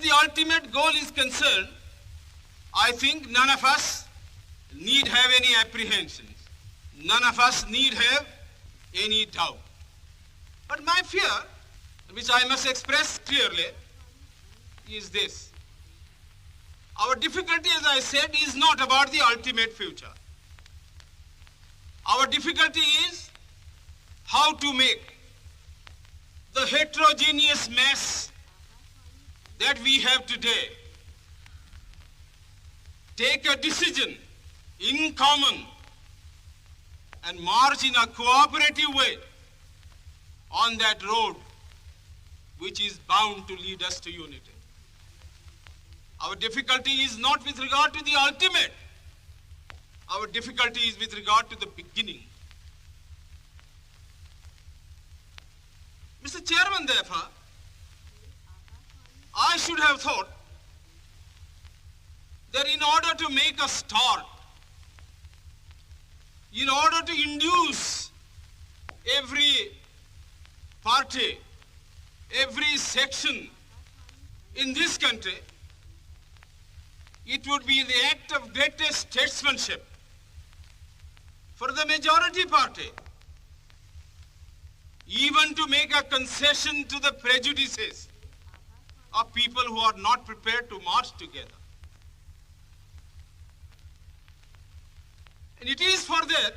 the ultimate goal is concerned, I think none of us need have any apprehensions. None of us need have any doubt. But my fear, which I must express clearly, is this. Our difficulty, as I said, is not about the ultimate future. Our difficulty is how to make the heterogeneous mess that we have today take a decision in common and march in a cooperative way on that road which is bound to lead us to unity. Our difficulty is not with regard to the ultimate. Our difficulty is with regard to the beginning. Mr. Chairman, therefore, I should have thought that in order to make a start, in order to induce every party, every section in this country, it would be the act of greatest statesmanship for the majority party even to make a concession to the prejudices of people who are not prepared to march together. And it is for that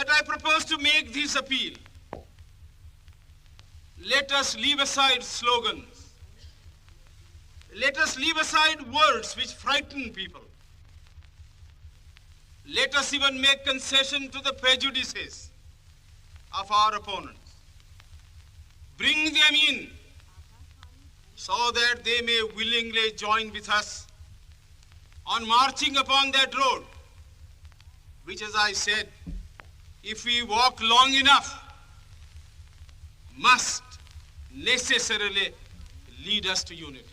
I propose to make this appeal. Let us leave aside slogans. Let us leave aside words which frighten people. Let us even make concession to the prejudices of our opponents. Bring them in so that they may willingly join with us on marching upon that road, which, as I said, if we walk long enough, must necessarily lead us to unity.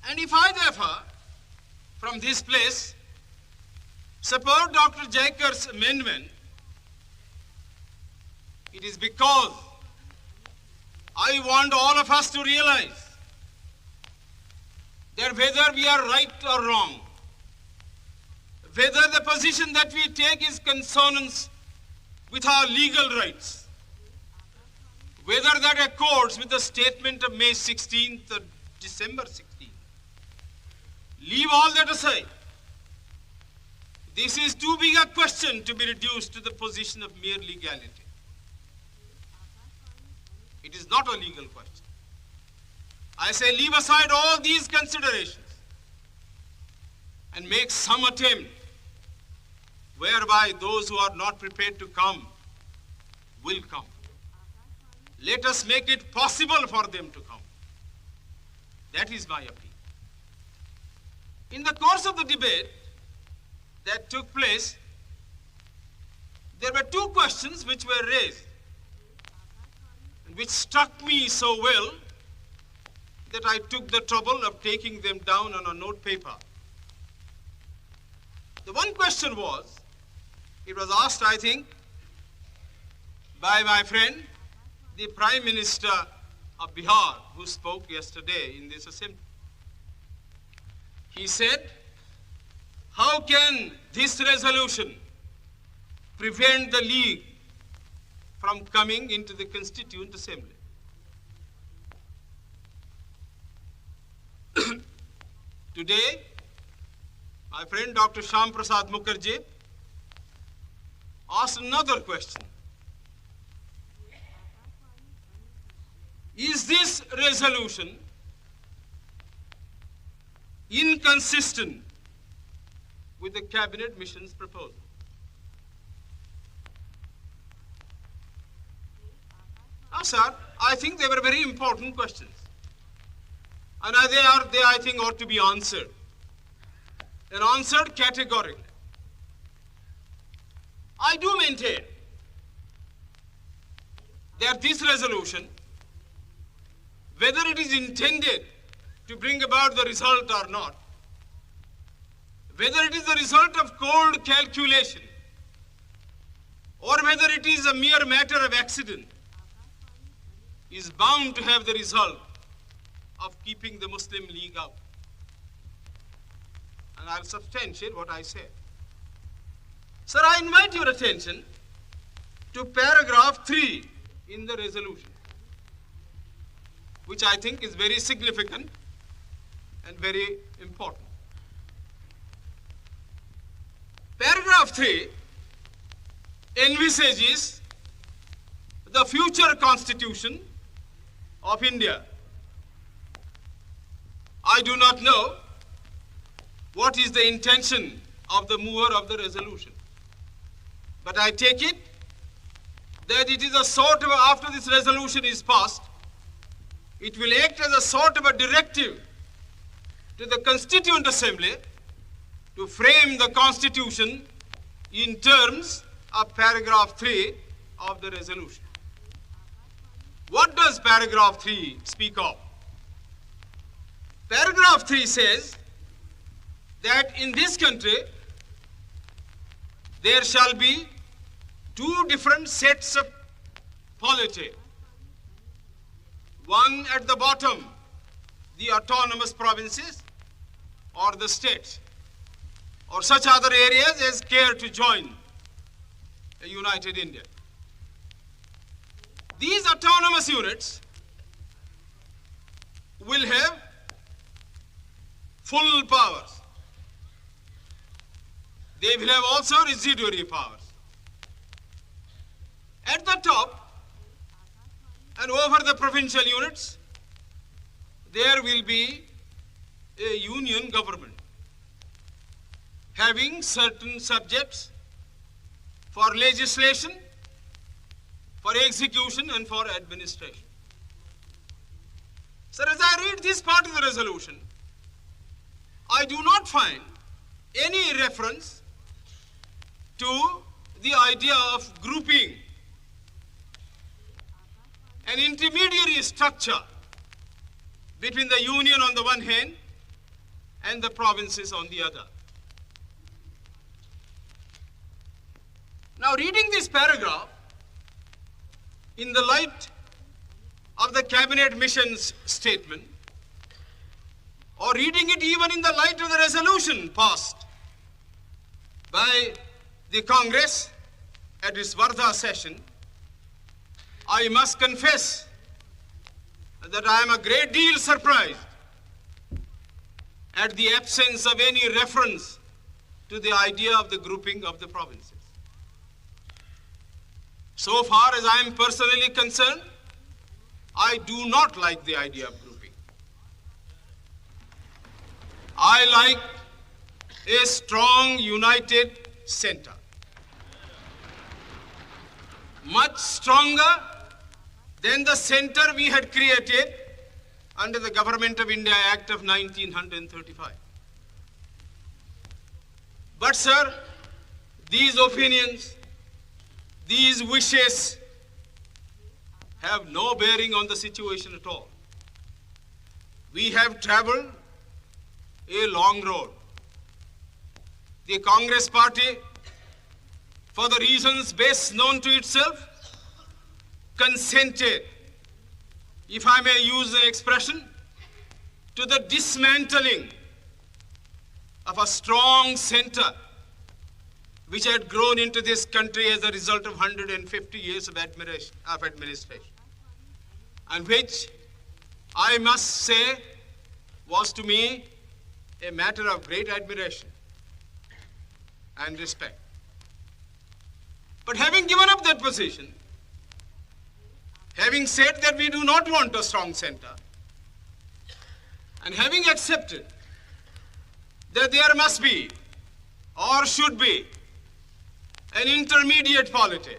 And if I, therefore, from this place, support Dr. Jaikar's amendment, it is because I want all of us to realize that whether we are right or wrong, whether the position that we take is consonance with our legal rights, whether that accords with the statement of May 16th or December 16th, leave all that aside. This is too big a question to be reduced to the position of mere legality. It is not a legal question. I say leave aside all these considerations and make some attempt whereby those who are not prepared to come will come. Let us make it possible for them to come. That is my appeal. In the course of the debate that took place, there were two questions which were raised, and which struck me so well that I took the trouble of taking them down on a note paper. The one question was, it was asked, I think, by my friend, the Prime Minister of Bihar, who spoke yesterday in this assembly. He said, how can this resolution prevent the League from coming into the Constituent Assembly? Today, my friend Dr. Shyam Prasad Mukherjee asked another question. Is this resolution inconsistent with the cabinet mission's proposal? Now, sir, I think they were very important questions. And they, I think, ought to be answered. And answered categorically. I do maintain that this resolution, whether it is intended to bring about the result or not, whether it is the result of cold calculation or whether it is a mere matter of accident, is bound to have the result of keeping the Muslim League out. And I'll substantiate what I say. Sir, I invite your attention to paragraph 3 in the resolution, which I think is very significant and very important. Paragraph 3 envisages the future constitution of India. I do not know what is the intention of the mover of the resolution, but I take it that it is a sort of, after this resolution is passed, it will act as a sort of a directive to the Constituent Assembly to frame the Constitution in terms of paragraph 3 of the resolution. What does paragraph 3 speak of? Paragraph 3 says that in this country there shall be two different sets of polity. One at the bottom, the autonomous provinces or the states, or such other areas as care to join a united India. These autonomous units will have full powers. They will have also residuary powers. At the top and over the provincial units, there will be a union government having certain subjects for legislation, for execution, and for administration. Sir, as I read this part of the resolution, I do not find any reference to the idea of grouping an intermediary structure between the union on the one hand and the provinces on the other. Now, reading this paragraph in the light of the cabinet mission's statement, or reading it even in the light of the resolution passed by the Congress at its Vardha session, I must confess that I am a great deal surprised at the absence of any reference to the idea of the grouping of the provinces. So far as I am personally concerned, I do not like the idea of grouping. I like a strong, united center, much stronger than the center we had created under the Government of India Act of 1935. But sir, these opinions, these wishes have no bearing on the situation at all. We have traveled a long road. The Congress party, for the reasons best known to itself, consented, if I may use the expression, to the dismantling of a strong center which had grown into this country as a result of 150 years of administration, and which I must say was to me a matter of great admiration and respect. But having given up that position, having said that we do not want a strong center, and having accepted that there must be or should be an intermediate polity,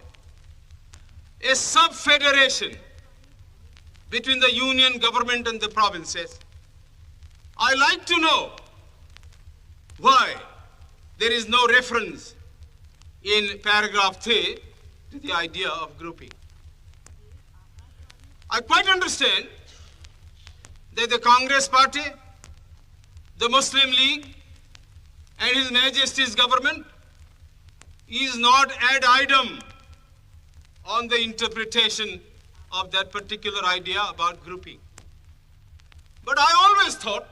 a sub-federation between the union government and the provinces, I like to know why there is no reference in paragraph 3 to the idea of grouping. I quite understand that the Congress party, the Muslim League, and His Majesty's government is not ad idem on the interpretation of that particular idea about grouping. But I always thought,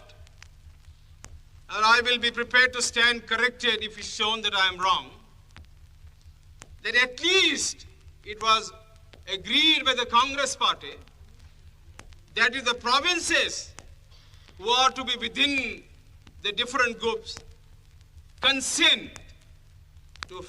and I will be prepared to stand corrected if it's shown that I am wrong, that at least it was agreed by the Congress party that is the provinces who are to be within the different groups consent